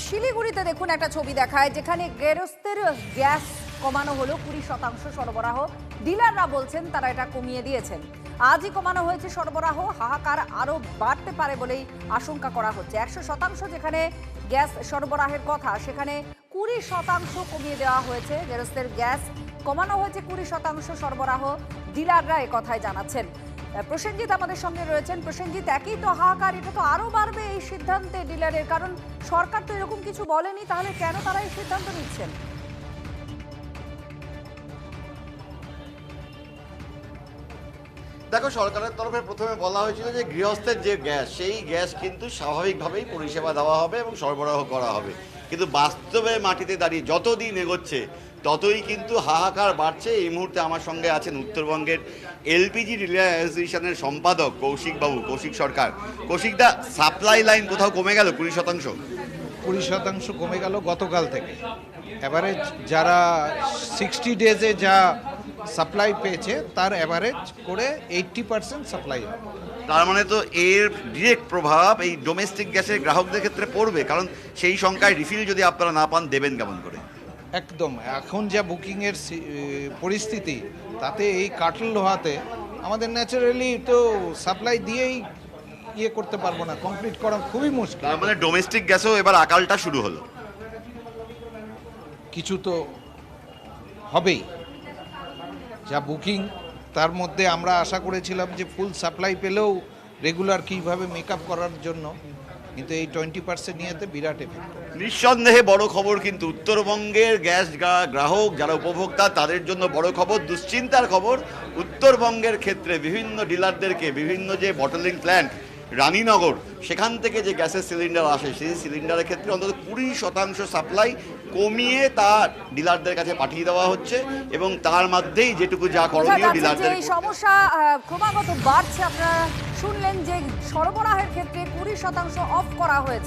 শিলিগুড়িতে দেখুন একটা ছবি দেখায় যেখানে গেরস্তের গ্যাস কমানো হলো 20% সরবরাহ। ডিলাররা বলছেন তারা এটা কমিয়ে দিয়েছেন। আজই কমানো হয়েছে সরবরাহ। হাহাকার আরো বাড়তে পারে বলেই আশঙ্কা করা হচ্ছে। 100% যেখানে গ্যাস সরবরাহের কথা সেখানে 20% কমিয়ে দেওয়া হয়েছে। গেরস্তের গ্যাস কমানো হয়েছে 20% সরবরাহ। ডিলাররা একথাই জানাচ্ছেন। প্রসেনজিৎ আমাদের সঙ্গে রয়েছেন। প্রসেনজিৎ, একই তো হাহাকার, এটা তো আরো বাড়বে এই সিদ্ধান্তে ডিলারের, কারণ সরকার তো এরকম কিছু বলেনি, তাহলে কেন তারা এই সিদ্ধান্ত নিচ্ছেন? দেখো, সরকারের তরফে প্রথমে বলা হয়েছিল যে গৃহস্থের যে গ্যাস, সেই গ্যাস কিন্তু স্বাভাবিকভাবেই পরিষেবা দেওয়া হবে এবং সরবরাহ করা হবে। কিন্তু বাস্তবে মাটিতে দাঁড়িয়ে যতদিন এগোচ্ছে ততই কিন্তু হাহাকার বাড়ছে। এই মুহূর্তে আমার সঙ্গে আছেন উত্তরবঙ্গের এলপিজি ডিলার অ্যাসোসিয়েশনের সম্পাদক কৌশিক সরকার। কৌশিকদা, সাপ্লাই লাইন কোথাও কমে গেল 20%? 20% কমে গেল গতকাল থেকে। অ্যাভারেজ যারা 60 ডেজে যা সাপ্লাই পেয়েছে তার অ্যাভারেজ করে 80% সাপ্লাই হবে। তার মানে তো এর ডিরেক্ট প্রভাব এই ডোমেস্টিক গ্যাসের গ্রাহকদের ক্ষেত্রে পড়বে, কারণ সেই সংখ্যায় রিফিল যদি আপনারা না পান দেবেন কেমন করে? একদম, এখন যা বুকিংয়ের পরিস্থিতি তাতে এই কাটল হওয়াতে আমাদের ন্যাচারালি তো সাপ্লাই দিয়েই করতে পারবো না, কমপ্লিট করা খুবই মুশকিল। তার মানে ডোমেস্টিক গ্যাসও এবার আকালটা শুরু হলো। কিছু তো হবেই। যা বুকিং তার মধ্যে আমরা আশা করেছিলাম যে ফুল সাপ্লাই পেলেও রেগুলার কীভাবে মেকআপ করার জন্য, কিন্তু এই 20% নিয়েতে বিরাট এফেক্ট। নিঃসন্দেহে বড় খবর, কিন্তু উত্তরবঙ্গের গ্যাস গ্রাহক যারা উপভোক্তা তাদের জন্য বড় খবর, দুশ্চিন্তার খবর। উত্তরবঙ্গের ক্ষেত্রে বিভিন্ন ডিলারদেরকে বিভিন্ন যে বটলিং প্ল্যান্ট রানীনগর, সেখান থেকে যে গ্যাসের সিলিন্ডার আসে সেই সিলিন্ডারের ক্ষেত্রে অন্তত 20% সাপ্লাই কমিয়ে তা ডিলারদের কাছে পাঠিয়ে দেওয়া হচ্ছে এবং তার মধ্যেই যেটুকু যা করণীয় ডিলারদের। এই সমস্যা ক্রমাগত বাড়ছে। আপনারা শুনলেন যে সরবরাহের ক্ষেত্রে 20% অফ করা হয়েছে।